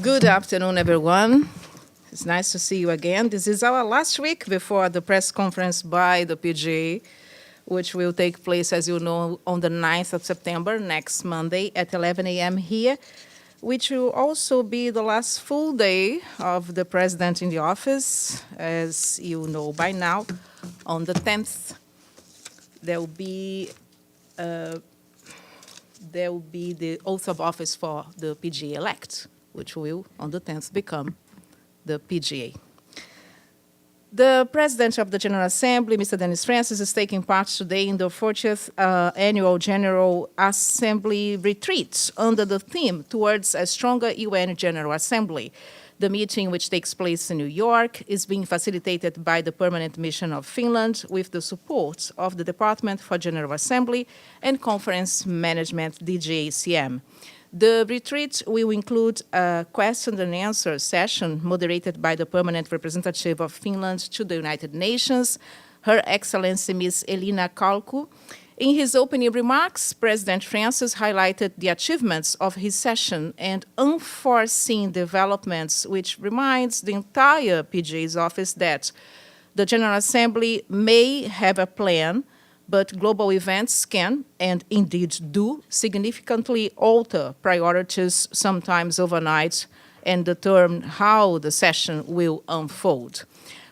Good afternoon, everyone. It's nice to see you again. This is our last week before the press conference by the PGA, which will take place, as you know, on the 9th of September, next Monday at 11 a.m. here, which will also be the last full day of the president in the office. As you know by now, on the 10th, there will be the oath of office for the PGA-ELECT, which will, on the 10th, become the PGA. The President of the General Assembly, Mr. Dennis Francis, is taking part today in the 40th Annual General Assembly retreat under the theme Towards a Stronger UN General Assembly. The meeting, which takes place in New York, is being facilitated by the Permanent Mission of Finland with the support of the Department for General Assembly and Conference Management, DGACM. The retreat will include a question and answer session moderated by the Permanent Representative of Finland to the United Nations, Her Excellency Ms. Elina Kalkku. In his opening remarks, President Francis highlighted the achievements of his session and unforeseen developments, which reminds the entire PGA's office that the General Assembly may have a plan, but global events can, and indeed do, significantly alter priorities, sometimes overnight, and determine how the session will unfold.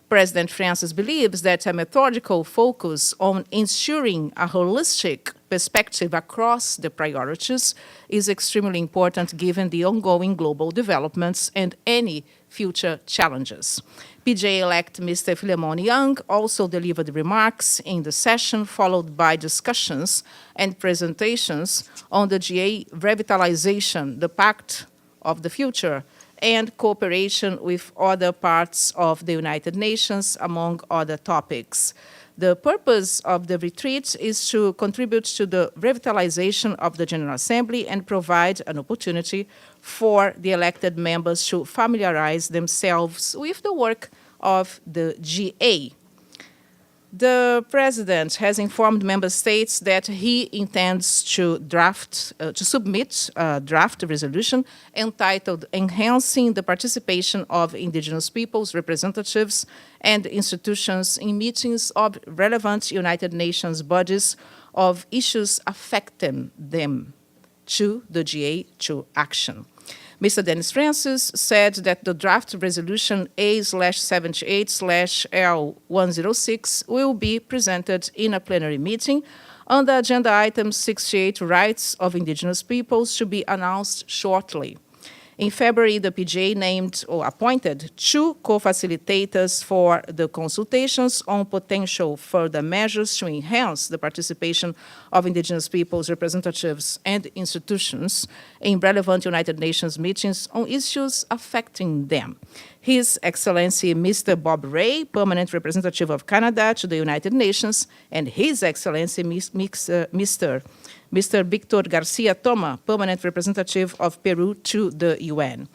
President Francis believes that a methodical focus on ensuring a holistic perspective across the priorities is extremely important given the ongoing global developments and any future challenges. PGA-ELECT Mr. Philemon Young also delivered remarks in the session, followed by discussions and presentations on the GA revitalization, the Pact of the Future, and cooperation with other parts of the United Nations, among other topics. The purpose of the retreat is to contribute to the revitalization of the General Assembly and provide an opportunity for the elected members to familiarize themselves with the work of the GA. The President has informed member states that he intends to submit a draft resolution entitled Enhancing the Participation of Indigenous Peoples, Representatives and Institutions in Meetings of Relevant United Nations Bodies of Issues Affecting them to the GA to action. Mr. Dennis Francis said that the draft resolution A/78/L106 will be presented in a plenary meeting on the agenda item 68, Rights of Indigenous Peoples, to be announced shortly. In February, the PGA named or appointed 2 co-facilitators for the consultations on potential further measures to enhance the participation of Indigenous peoples, representatives, and institutions in relevant United Nations meetings on issues affecting them. His Excellency Mr. Bob Rae, Permanent Representative of Canada to the United Nations, and His Excellency Mr. Victor Garcia Toma, Permanent Representative of Peru to the UN.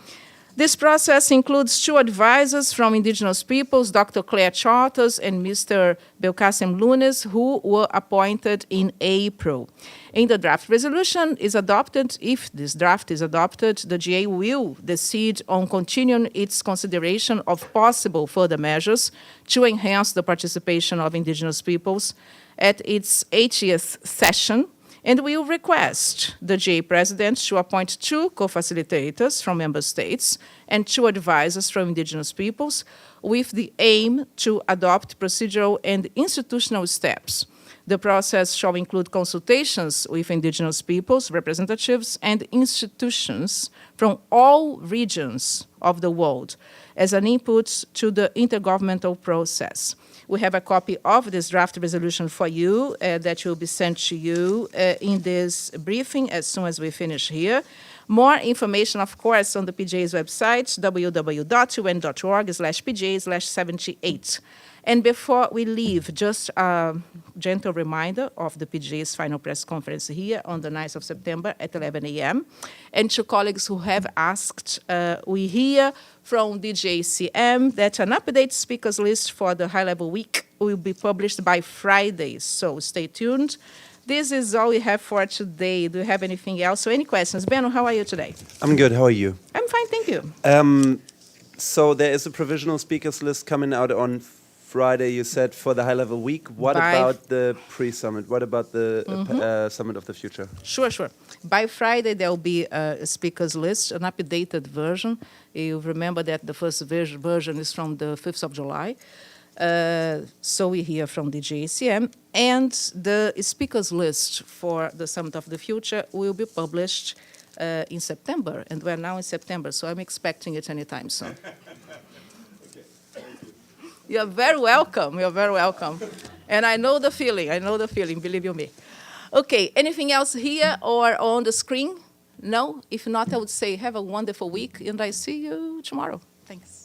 This process includes 2 advisors from Indigenous peoples, Dr. Claire Charters and Mr. Belkacem Lunes, who were appointed in April. In the draft resolution is adopted, if this draft is adopted, the GA will decide on continuing its consideration of possible further measures to enhance the participation of Indigenous peoples at its 80th session, and will request the GA President to appoint 2 co-facilitators from member states and 2 advisors from Indigenous peoples with the aim to adopt procedural and institutional steps. The process shall include consultations with Indigenous peoples, representatives, and institutions from all regions of the world as an input to the intergovernmental process. We have a copy of this draft resolution for you that will be sent to you in this briefing as soon as we finish here. More information, of course, on the PGA's website, www.un.org/PGA/78. And before we leave, just a gentle reminder of the PGA's final press conference here on the 9th of September at 11 a.m. And to colleagues who have asked, we hear from DGACM that an updated speakers list for the high-level week will be published by Friday, so stay tuned. This is all we have for today. Do you have anything else? So any questions? Benno, how are you today? I'm good. How are you? I'm fine, thank you. So there is a provisional speakers list coming out on Friday, you said, for the high-level week. What about the pre-summit? What about the Summit of the Future? Sure. By Friday, there will be a speakers list, an updated version. You remember that the first version is from the 5th of July. So we hear from DGACM. And the speakers list for the Summit of the Future will be published in September. And we're now in September, so I'm expecting it anytime soon. You're very welcome. You're very welcome. And I know the feeling, believe you me. Okay, anything else here or on the screen? No? If not, I would say have a wonderful week, and I see you tomorrow. Thanks.